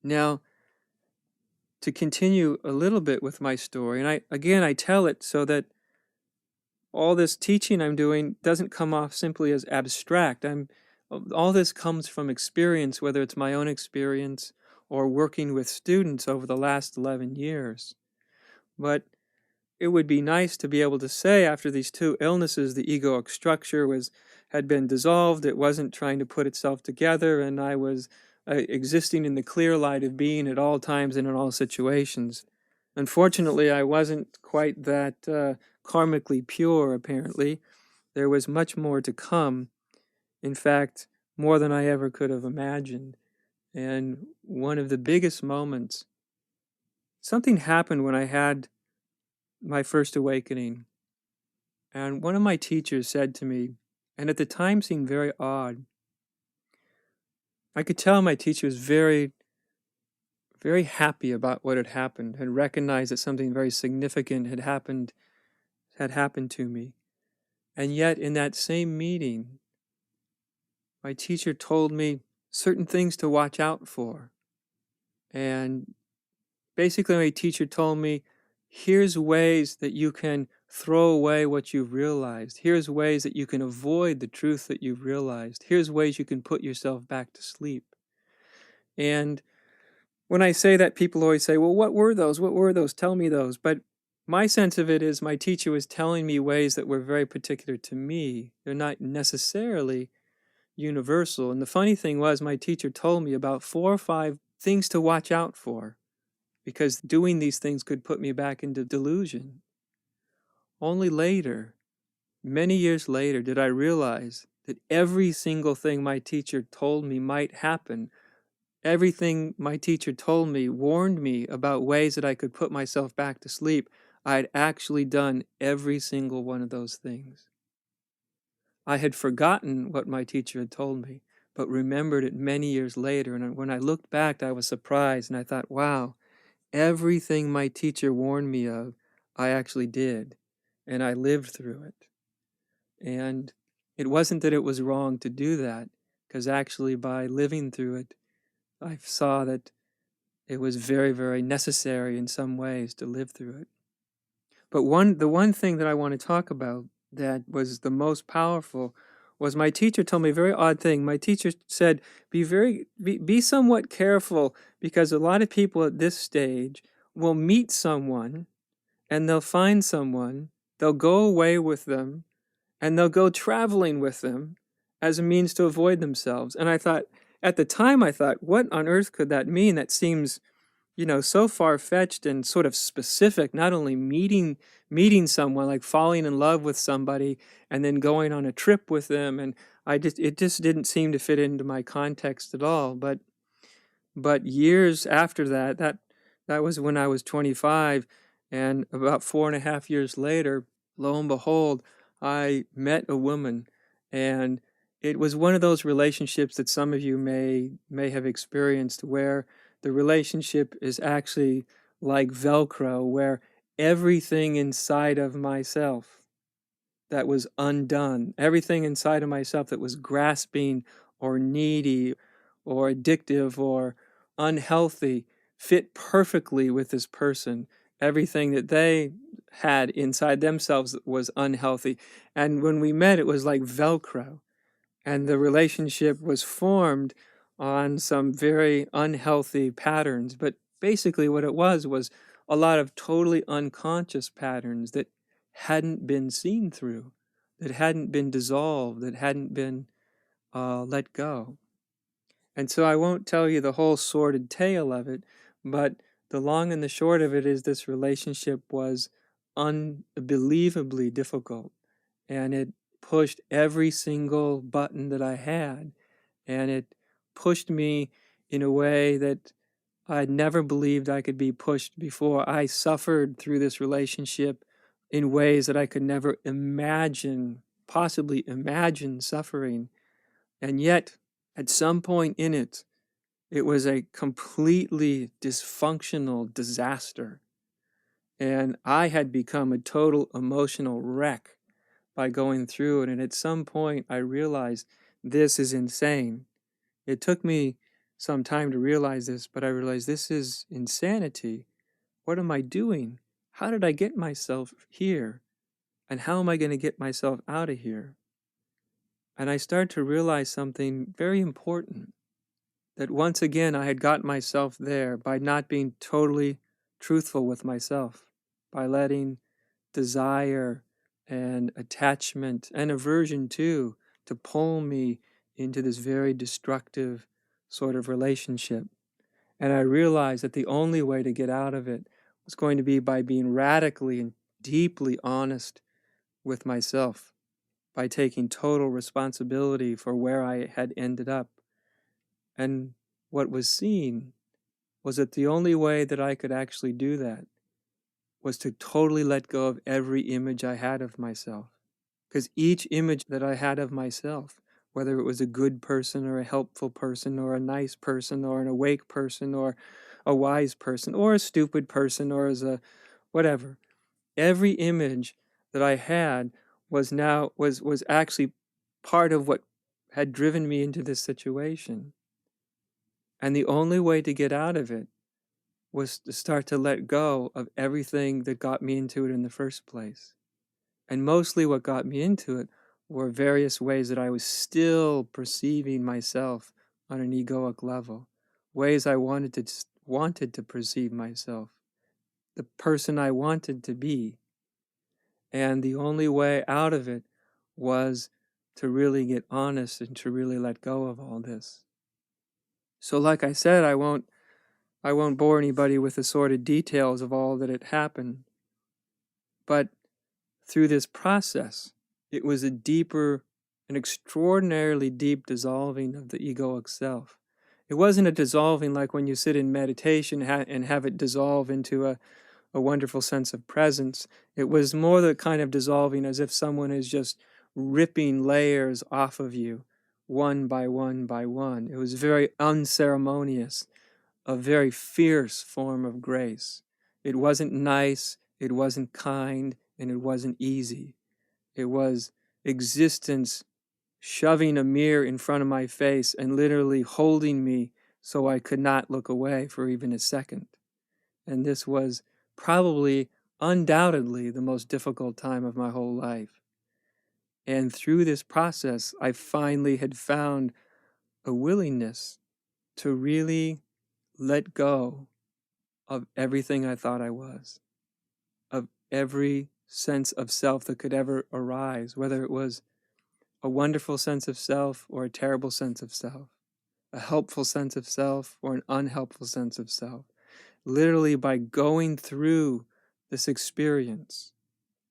Now, to continue a little bit with my story, and I tell it so that all this teaching I'm doing doesn't come off simply as abstract. All this comes from experience, whether it's my own experience or working with students over the last 11 years. But it would be nice to be able to say after these two illnesses, the egoic structure had been dissolved. It wasn't trying to put itself together, and I was existing in the clear light of being at all times and in all situations. Unfortunately, I wasn't quite that karmically pure, apparently. There was much more to come. In fact, more than I ever could have imagined. And one of the biggest moments, something happened when I had my first awakening. And one of my teachers said to me, and at the time seemed very odd, I could tell my teacher was very, very happy about what had happened, had recognized that something very significant had happened to me. And yet in that same meeting, my teacher told me certain things to watch out for. And basically my teacher told me, here's ways that you can throw away what you've realized. Here's ways that you can avoid the truth that you've realized. Here's ways you can put yourself back to sleep. And when I say that, people always say, well, what were those? What were those? Tell me those. But my sense of it is my teacher was telling me ways that were very particular to me. They're not necessarily universal. And the funny thing was, my teacher told me about 4 or 5 things to watch out for, because doing these things could put me back into delusion. Only later, many years later, did I realize that every single thing my teacher told me might happen, everything my teacher told me, warned me about ways that I could put myself back to sleep, I'd actually done every single one of those things. I had forgotten what my teacher had told me, but remembered it many years later. And when I looked back, I was surprised, and I thought, wow, everything my teacher warned me of, I actually did, and I lived through it. And it wasn't that it was wrong to do that, because actually by living through it, I saw that it was very, very necessary in some ways to live through it. But the one thing that I want to talk about that was the most powerful was my teacher told me a very odd thing. My teacher said, be somewhat careful, because a lot of people at this stage will meet someone and they'll find someone, they'll go away with them, and they'll go traveling with them as a means to avoid themselves. And I thought, at the time, I thought, what on earth could that mean? That seems, so far-fetched and sort of specific, not only meeting someone, like falling in love with somebody and then going on a trip with them. And it just didn't seem to fit into my context at all. But years after that was when I was 25, and about 4.5 years later, lo and behold, I met a woman, and it was one of those relationships that some of you may have experienced, where the relationship is actually like Velcro, where everything inside of myself that was undone, everything inside of myself that was grasping or needy or addictive or unhealthy fit perfectly with this person. Everything that they had inside themselves was unhealthy. And when we met, it was like Velcro. And the relationship was formed on some very unhealthy patterns. But basically what it was a lot of totally unconscious patterns that hadn't been seen through, that hadn't been dissolved, that hadn't been let go. And so I won't tell you the whole sordid tale of it, but the long and the short of it is this relationship was unbelievably difficult, and it pushed every single button that I had, and it pushed me in a way that I'd never believed I could be pushed before. I suffered through this relationship in ways that I could never possibly imagine suffering. And yet, at some point in it, it was a completely dysfunctional disaster. And I had become a total emotional wreck by going through it. And at some point, I realized this is insane. It took me some time to realize this, but I realized this is insanity. What am I doing? How did I get myself here? And how am I going to get myself out of here? And I started to realize something very important, that once again I had got myself there by not being totally truthful with myself, by letting desire and attachment and aversion too to pull me into this very destructive sort of relationship. And I realized that the only way to get out of it was going to be by being radically and deeply honest with myself, by taking total responsibility for where I had ended up. And what was seen was that the only way that I could actually do that was to totally let go of every image I had of myself. Because each image that I had of myself, whether it was a good person or a helpful person or a nice person or an awake person or a wise person or a stupid person or as a whatever, every image that I had was actually part of what had driven me into this situation. And the only way to get out of it was to start to let go of everything that got me into it in the first place. And mostly what got me into it were various ways that I was still perceiving myself on an egoic level, ways I wanted to perceive myself, the person I wanted to be. And the only way out of it was to really get honest and to really let go of all this. So like I said, I won't bore anybody with the sordid details of all that had happened. But through this process, it was an extraordinarily deep dissolving of the egoic self. It wasn't a dissolving like when you sit in meditation and have it dissolve into a wonderful sense of presence. It was more the kind of dissolving as if someone is just ripping layers off of you, one by one by one. It was very unceremonious, a very fierce form of grace. It wasn't nice, it wasn't kind, and it wasn't easy. It was existence shoving a mirror in front of my face and literally holding me so I could not look away for even a second. And this was probably, undoubtedly, the most difficult time of my whole life. And through this process, I finally had found a willingness to really let go of everything I thought I was, of every sense of self that could ever arise, whether it was a wonderful sense of self or a terrible sense of self, a helpful sense of self or an unhelpful sense of self. Literally by going through this experience,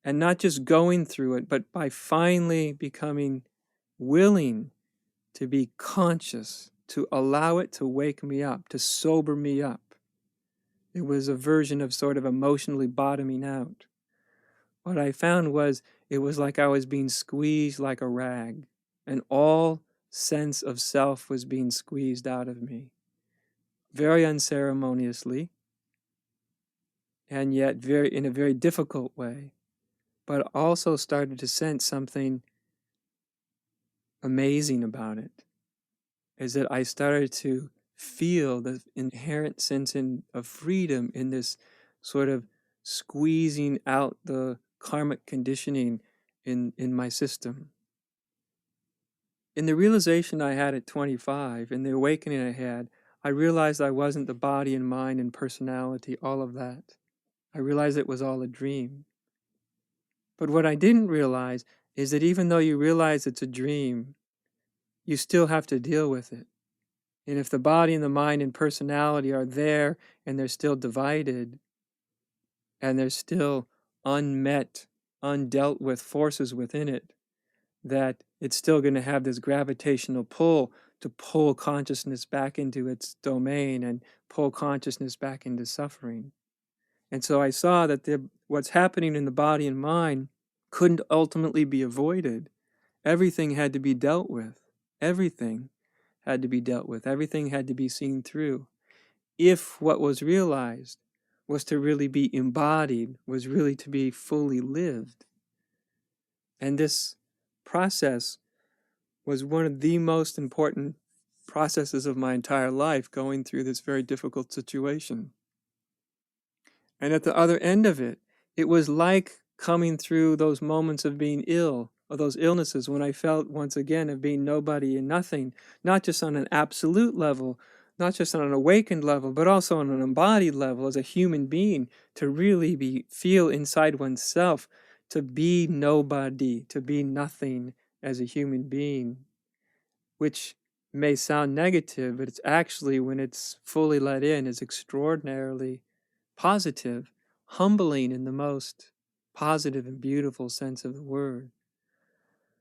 and not just going through it, but by finally becoming willing to be conscious, to allow it to wake me up, to sober me up. It was a version of sort of emotionally bottoming out. What I found was it was like I was being squeezed like a rag, and all sense of self was being squeezed out of me, very unceremoniously, and yet in a very difficult way, but also started to sense something amazing about it, is that I started to feel the inherent sense of freedom in this sort of squeezing out the karmic conditioning in my system. In the realization I had at 25, in the awakening I had, I realized I wasn't the body and mind and personality, all of that. I realized it was all a dream. But what I didn't realize is that even though you realize it's a dream, you still have to deal with it. And if the body and the mind and personality are there and they're still divided, and there's still unmet, undealt with forces within it, that it's still going to have this gravitational pull to pull consciousness back into its domain and pull consciousness back into suffering. And so I saw that what's happening in the body and mind couldn't ultimately be avoided. Everything had to be dealt with. Everything had to be dealt with. Everything had to be seen through. If what was realized was to really be embodied, was really to be fully lived. And this process was one of the most important processes of my entire life going through this very difficult situation. And at the other end of it, it was like coming through those moments of being ill, or those illnesses when I felt once again of being nobody and nothing, not just on an absolute level, not just on an awakened level, but also on an embodied level as a human being, to really feel inside oneself, to be nobody, to be nothing as a human being, which may sound negative, but it's actually, when it's fully let in, is extraordinarily positive, humbling in the most positive and beautiful sense of the word.